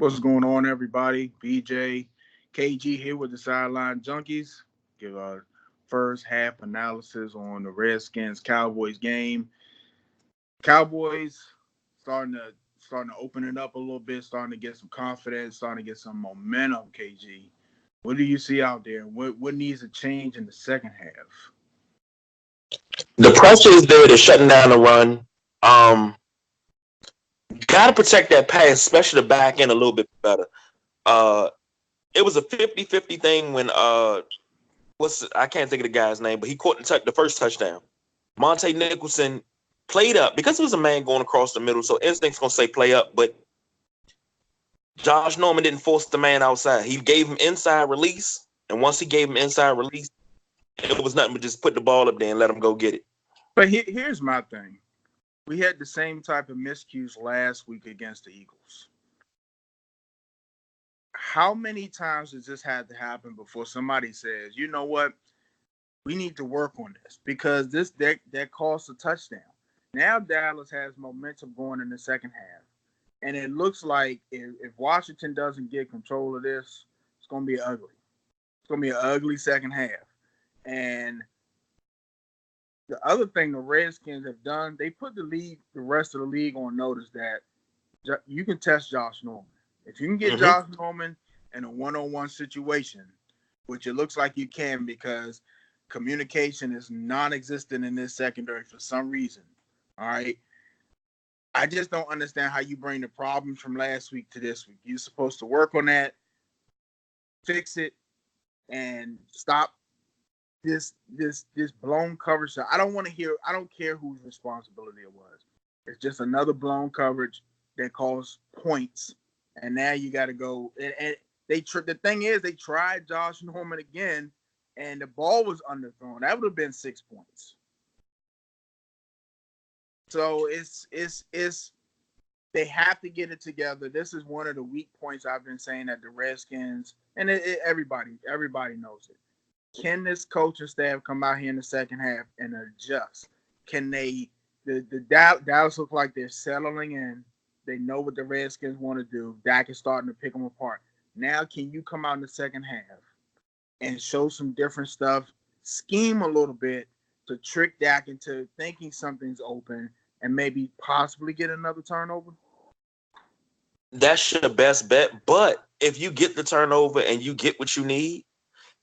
What's going on, everybody? BJ, KG here with the Sideline Junkies. Give our first half analysis on the Redskins Cowboys game. Cowboys starting to open it up a little bit, starting to get some confidence, starting to get some momentum. KG, what do you see out there? What needs to change in the second half? The pressure is there to shutting down the run. Um, Got to protect that pass, especially the back end a little bit better. Uh, it was a 50-50 thing when I can't think of the guy's name, but he caught the first touchdown. Monte Nicholson played up because it was a man going across the middle, so instinct's gonna say play up, but Josh Norman didn't force the man outside. He gave him inside release, and once he gave him inside release, it was nothing but just put the ball up there and let him go get it. But here's my thing. We had the same type of miscues last week against the Eagles. How many times does this have to happen before somebody says, you know what, we need to work on this because that costs a touchdown. Now Dallas has momentum going in the second half, and it looks like if Washington doesn't get control of this, it's going to be ugly. It's going to be an ugly second half. And the other thing the Redskins have done, they put the rest of the league on notice that you can test Josh Norman. If you can get Josh Norman in a one-on-one situation, which it looks like you can because communication is non-existent in this secondary for some reason. All right. I just don't understand how you bring the problems from last week to this week. You're supposed to work on that, fix it, and stop this blown coverage. I don't care whose responsibility it was. It's just another blown coverage that caused points. And now you got to go. And the thing is, they tried Josh Norman again, and the ball was underthrown. That would have been 6 points. So it's they have to get it together. This is one of the weak points I've been saying that the Redskins and everybody knows it. Can this coaching staff come out here in the second half and adjust? Can they? The Dallas look like they're settling in. They know what the Redskins want to do. Dak is starting to pick them apart. Now, can you come out in the second half and show some different stuff, scheme a little bit to trick Dak into thinking something's open and maybe possibly get another turnover? That's your best bet. But if you get the turnover and you get what you need,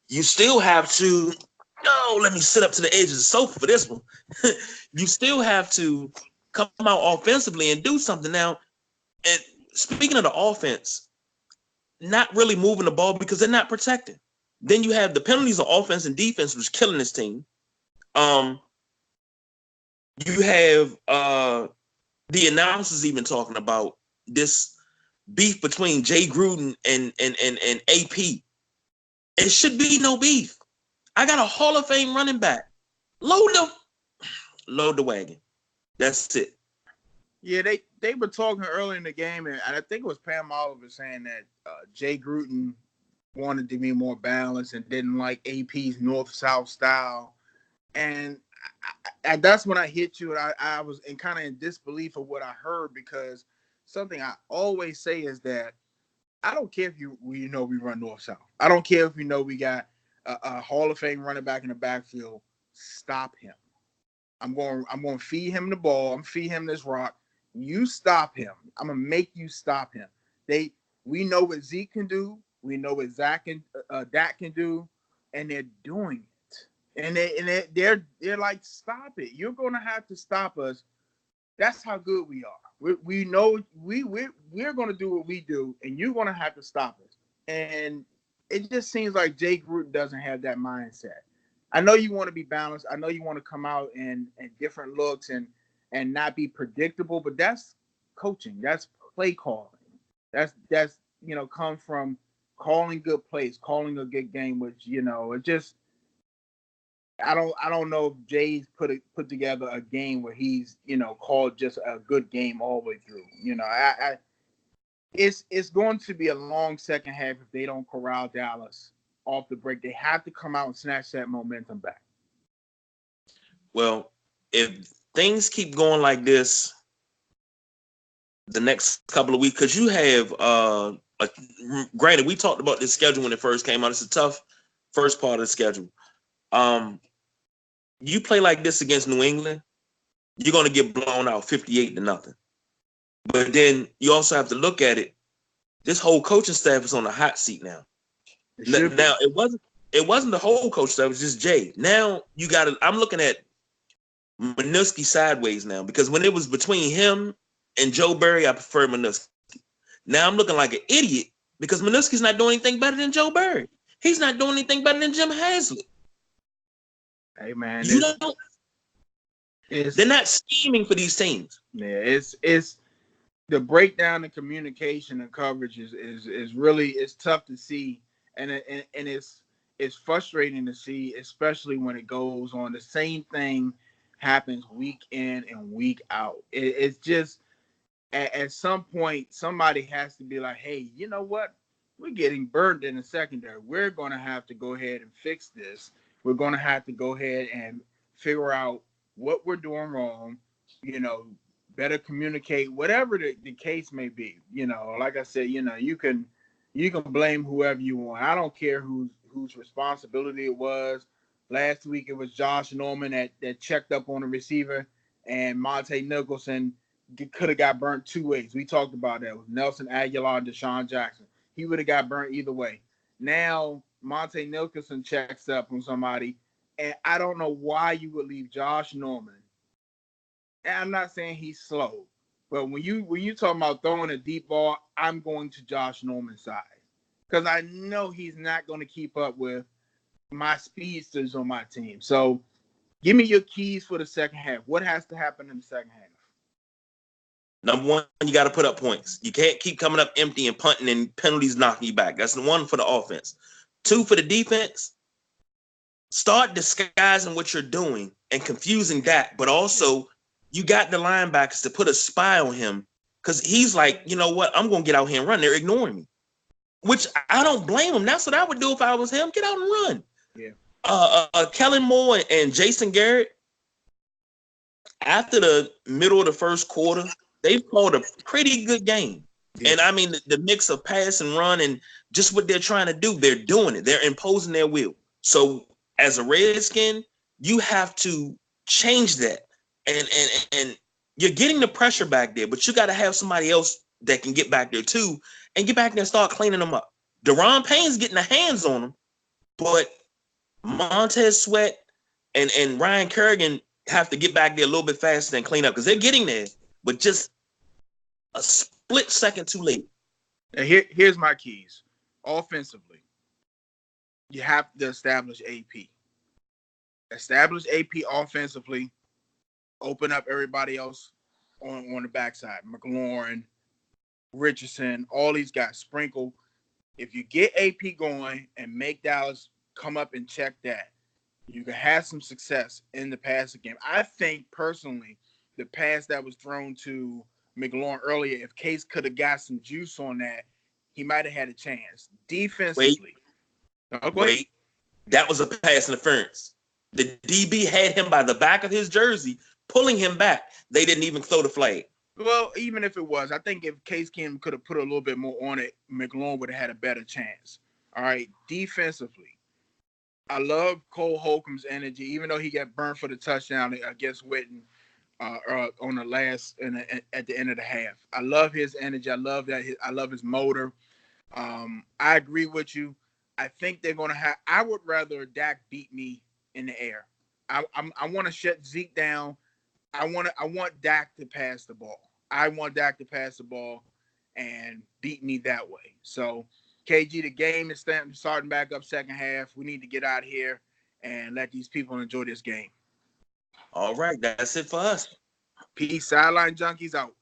you still have to. Oh, let me sit up to the edge of the sofa for this one. You still have to come out offensively and do something. Now, and speaking of the offense, not really moving the ball because they're not protecting. Then you have the penalties of offense and defense, which is killing this team. You have the announcers even talking about this beef between Jay Gruden and AP. It should be no beef. I got a Hall of Fame running back. Load the wagon. That's it. Yeah, they were talking early in the game, and I think it was Pam Oliver saying that Jay Gruden wanted to be more balanced and didn't like AP's north-south style. And that's when I hit you, and I was kind of in disbelief of what I heard because something I always say is that I don't care if we run north-south. I don't care if we got a Hall of Fame running back in the backfield. Stop him. I'm going to feed him the ball. I'm feed him this rock. You stop him. I'm gonna make you stop him. We know what Zeke can do. We know what Dak can do, and they're doing it. And they're like, stop it. You're gonna have to stop us. That's how good we are. We know we're gonna do what we do, and you're gonna have to stop us. And it just seems like Jay Gruden doesn't have that mindset. I know you want to be balanced. I know you want to come out and different looks and not be predictable, but that's coaching. That's play calling. That's come from calling good plays, calling a good game, which it just I don't know if Jay's put together a game where he's called just a good game all the way through. It's going to be a long second half if they don't corral Dallas off the break. They have to come out and snatch that momentum back. Well, if things keep going like this the next couple of weeks, because you have Granted, we talked about this schedule when it first came out. It's a tough first part of the schedule. You play like this against New England, you're going to get blown out 58-0. But then you also have to look at it. This whole coaching staff is on the hot seat now. Now it wasn't the whole coach staff, it was just Jay. Now you got to. I'm looking at Minuski sideways now because when it was between him and Joe Barry, I prefer Minuski. Now I'm looking like an idiot because Minuski's not doing anything better than Joe Barry. He's not doing anything better than Jim Haslett. Hey man, they're not scheming for these teams. Yeah, it's the breakdown in communication and coverage is really tough to see, and it's frustrating to see, especially when it goes on. The same thing happens week in and week out. It's just at some point somebody has to be like, hey, you know what? We're getting burned in the secondary. We're going to have to go ahead and fix this. We're going to have to go ahead and figure out what we're doing wrong, better communicate, whatever the case may be. Like I said, you can blame whoever you want. I don't care whose responsibility it was. Last week it was Josh Norman that checked up on the receiver, and Monte Nicholson could have got burnt two ways. We talked about that with Nelson Aguilar and Deshaun Jackson. He would have got burnt either way. Now Monte Nicholson checks up on somebody, and I don't know why you would leave Josh Norman. And I'm not saying he's slow, but when you talking about throwing a deep ball, I'm going to Josh Norman's side because I know he's not going to keep up with my speedsters on my team. So give me your keys for the second half. What has to happen in the second half? Number one, you got to put up points. You can't keep coming up empty and punting and penalties knocking you back. That's the one for the offense. Two, for the defense, start disguising what you're doing and confusing Dak, but also you got the linebackers to put a spy on him because he's like, you know what? I'm going to get out here and run. They're ignoring me, which I don't blame him. That's what I would do if I was him. Get out and run. Yeah. Kellen Moore and Jason Garrett, after the middle of the first quarter, they've called a pretty good game. Yeah. And I mean, the mix of pass and run and just what they're trying to do, they're doing it. They're imposing their will. So as a Redskin, you have to change that. And you're getting the pressure back there, but you got to have somebody else that can get back there too and get back there and start cleaning them up. Deron Payne's getting the hands on them, but Montez Sweat and Ryan Kerrigan have to get back there a little bit faster and clean up because they're getting there, but just a split second too late. Now here's my keys. Offensively, you have to establish AP. Establish AP offensively. Open up everybody else on the backside. McLaurin, Richardson, all these guys. Sprinkle. If you get AP going and make Dallas come up and check that, you can have some success in the passing game. I think, personally, the pass that was thrown to McLaurin earlier, if Case could have got some juice on that, he might have had a chance. Defensively. Wait. That was a pass interference. The DB had him by the back of his jersey, pulling him back. They didn't even throw the flag. Well, even if it was, I think if Case Keenum could have put a little bit more on it, McLaurin would have had a better chance. All right, defensively, I love Cole Holcomb's energy, even though he got burned for the touchdown against Witten on the last at the end of the half. I love his energy. I love that. I love his motor. I agree with you. I think they're going to have – I would rather Dak beat me in the air. I want to shut Zeke down. I want Dak to pass the ball. I want Dak to pass the ball and beat me that way. So, KG, the game is starting back up second half. We need to get out of here and let these people enjoy this game. All right. That's it for us. Peace. Sideline Junkies out.